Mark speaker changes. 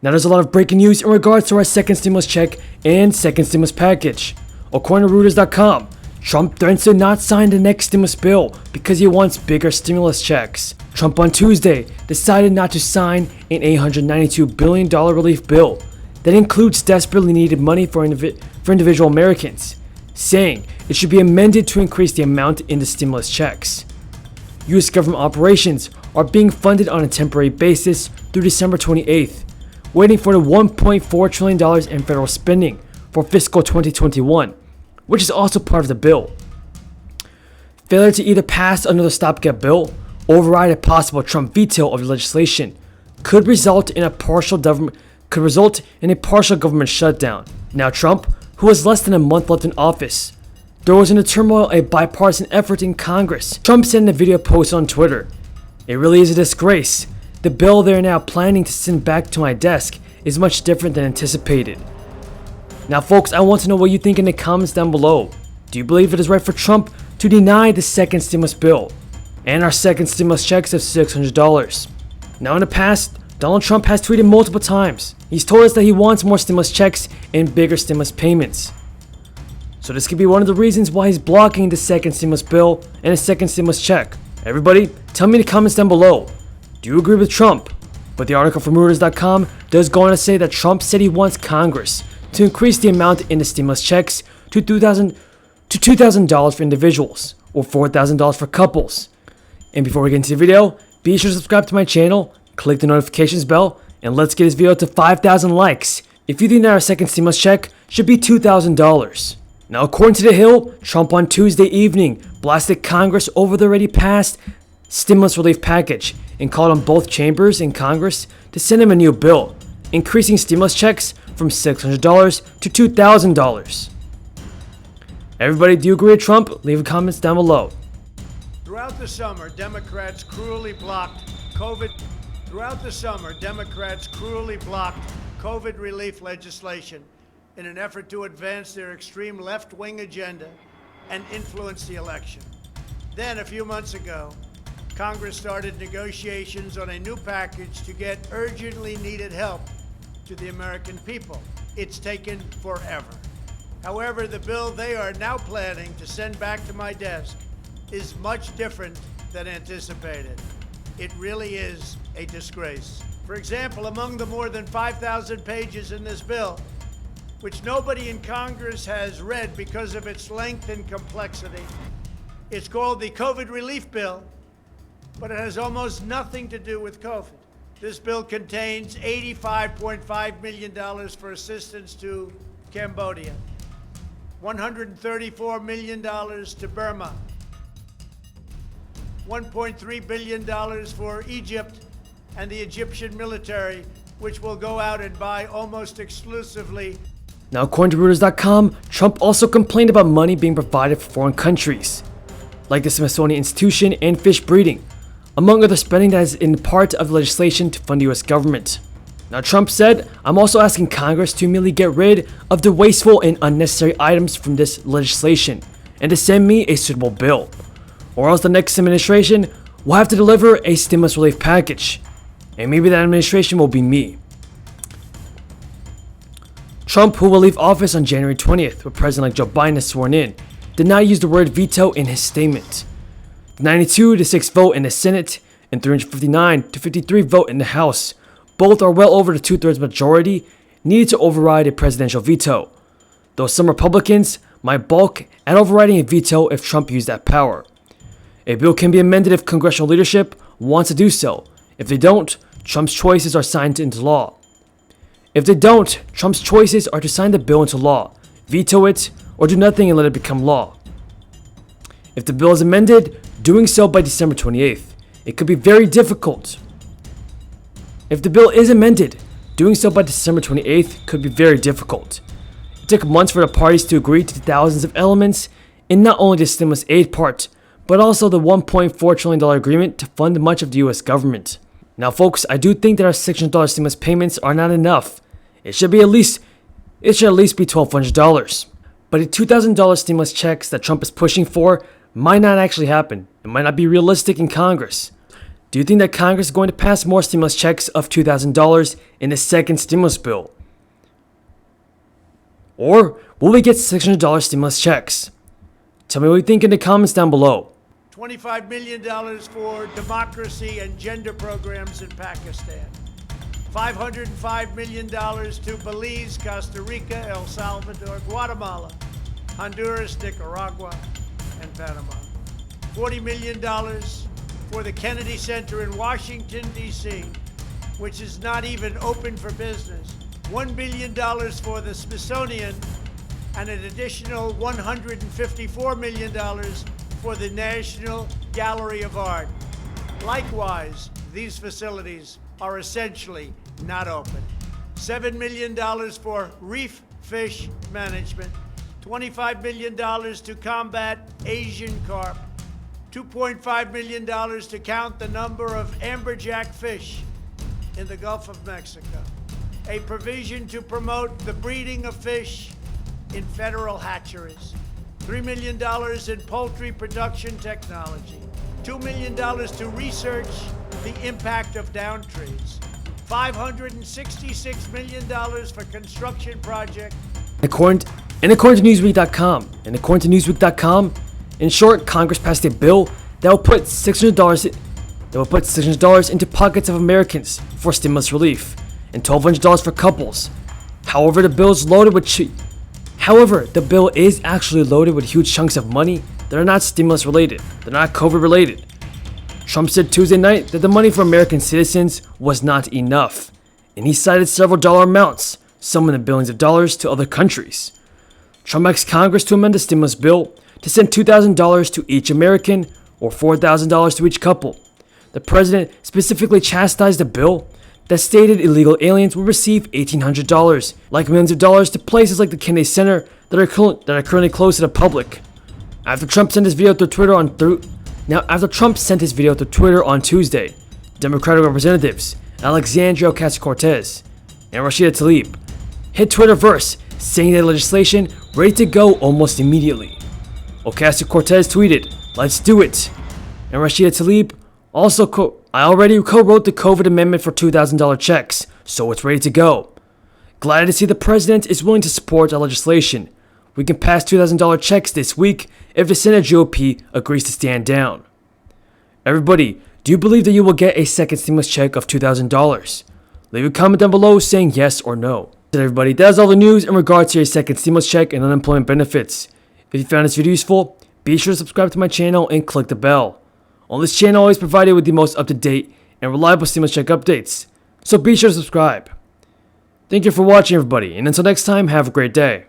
Speaker 1: Now there's a lot of breaking news in regards to our second stimulus check and second stimulus package. According to Reuters.com, Trump threatens to not sign the next stimulus bill because he wants bigger stimulus checks. Trump on Tuesday decided not to sign an $892 billion relief bill that includes desperately needed money for individual Americans, saying it should be amended to increase the amount in the stimulus checks. U.S. government operations are being funded on a temporary basis through December 28th, waiting for the $1.4 trillion in federal spending for fiscal 2021, which is also part of the bill. Failure to either pass another stopgap bill or override a possible Trump veto of the legislation could result in a partial government shutdown. Now Trump, who has less than a month left in office, throws into turmoil a bipartisan effort in Congress. Trump said in a video post on Twitter, "It really is a disgrace. The bill they're now planning to send back to my desk is much different than anticipated." Now folks, I want to know what you think in the comments down below. Do you believe it is right for Trump to deny the second stimulus bill and our second stimulus checks of $600? Now in the past, Donald Trump has tweeted multiple times. He's told us that he wants more stimulus checks and bigger stimulus payments. So this could be one of the reasons why he's blocking the second stimulus bill and a second stimulus check. Everybody, tell me in the comments down below. Do you agree with Trump? But the article from Reuters.com does go on to say that Trump said he wants Congress to increase the amount in the stimulus checks to $2,000 for individuals or $4,000 for couples. And before we get into the video, be sure to subscribe to my channel, click the notifications bell, and let's get this video to 5,000 likes if you think that our second stimulus check should be $2,000. Now according to The Hill, Trump on Tuesday evening blasted Congress over the already passed stimulus relief package and called on both chambers in Congress to send him a new bill, increasing stimulus checks from $600 to $2,000. Everybody, do you agree with Trump? Leave comments down below.
Speaker 2: Throughout the summer, Democrats cruelly blocked COVID relief legislation in an effort to advance their extreme left-wing agenda and influence the election. Then, a few months ago, Congress started negotiations on a new package to get urgently needed help to the American people. It's taken forever. However, the bill they are now planning to send back to my desk is much different than anticipated. It really is a disgrace. For example, among the more than 5,000 pages in this bill, which nobody in Congress has read because of its length and complexity, it's called the COVID relief bill, but it has almost nothing to do with COVID. This bill contains $85.5 million for assistance to Cambodia, $134 million to Burma, $1.3 billion for Egypt and the Egyptian military, which will go out and buy almost exclusively.
Speaker 1: Now according to Reuters.com, Trump also complained about money being provided for foreign countries, like the Smithsonian Institution and fish breeding, among other spending that is in part of the legislation to fund the US government. Now Trump said, "I'm also asking Congress to immediately get rid of the wasteful and unnecessary items from this legislation and to send me a suitable bill, or else the next administration will have to deliver a stimulus relief package, and maybe that administration will be me." Trump, who will leave office on January 20th with President-elect Joe Biden is sworn in, did not use the word veto in his statement. The 92-6 vote in the Senate and 359-53 vote in the House, both are well over the two-thirds majority needed to override a presidential veto, though some Republicans might balk at overriding a veto if Trump used that power. A bill can be amended if congressional leadership wants to do so. If they don't, Trump's choices are signed into law. If they don't, Trump's choices are to sign the bill into law, veto it, or do nothing and let it become law. If the bill is amended, doing so by December 28th, it could be very difficult. If the bill is amended, doing so by December 28th could be very difficult. It took months for the parties to agree to the thousands of elements in not only the stimulus aid part, but also the $1.4 trillion agreement to fund much of the US government. Now folks, I do think that our $600 stimulus payments are not enough. It should at least be $1,200. But the $2,000 stimulus checks that Trump is pushing for might not actually happen. It might not be realistic in Congress. Do you think that Congress is going to pass more stimulus checks of $2,000 in the second stimulus bill? Or will we get $600 stimulus checks? Tell me what you think in the comments down below.
Speaker 2: $25 million for democracy and gender programs in Pakistan. $505 million to Belize, Costa Rica, El Salvador, Guatemala, Honduras, Nicaragua, and Panama. $40 million for the Kennedy Center in Washington, D.C., which is not even open for business. $1 billion for the Smithsonian, and an additional $154 million for the National Gallery of Art. Likewise, these facilities are essentially not open. $7 million for reef fish management, $25 million to combat Asian carp, $2.5 million to count the number of amberjack fish in the Gulf of Mexico, a provision to promote the breeding of fish in federal hatcheries, $3 million in poultry production technology, $2 million to research the impact of down trees, $566 million for construction projects.
Speaker 1: According to Newsweek.com, in short, Congress passed a bill that will put $600 into pockets of Americans for stimulus relief and $1,200 for couples. However, the bill is actually loaded with huge chunks of money that are not stimulus related. They're not COVID related. Trump said Tuesday night that the money for American citizens was not enough, and he cited several dollar amounts, some in the billions of dollars, to other countries. Trump asked Congress to amend the stimulus bill to send $2,000 to each American or $4,000 to each couple. The president specifically chastised the bill that stated illegal aliens will receive $1,800, like millions of dollars, to places like the Kennedy Center that are currently closed to the public. After Trump sent his video to Twitter on Tuesday, Democratic representatives Alexandria Ocasio-Cortez and Rashida Tlaib hit Twitterverse saying that legislation ready to go almost immediately. Ocasio-Cortez tweeted, "Let's do it," and Rashida Tlaib also "I already co-wrote the COVID amendment for $2,000 checks, so it's ready to go. Glad to see the president is willing to support our legislation. We can pass $2,000 checks this week if the Senate GOP agrees to stand down." Everybody, do you believe that you will get a second stimulus check of $2,000? Leave a comment down below saying yes or no. Everybody, that's all the news in regards to your second stimulus check and unemployment benefits. If you found this video useful, be sure to subscribe to my channel and click the bell. On this channel, I always provide you with the most up-to-date and reliable stimulus check updates, so be sure to subscribe. Thank you for watching, everybody, and until next time, have a great day.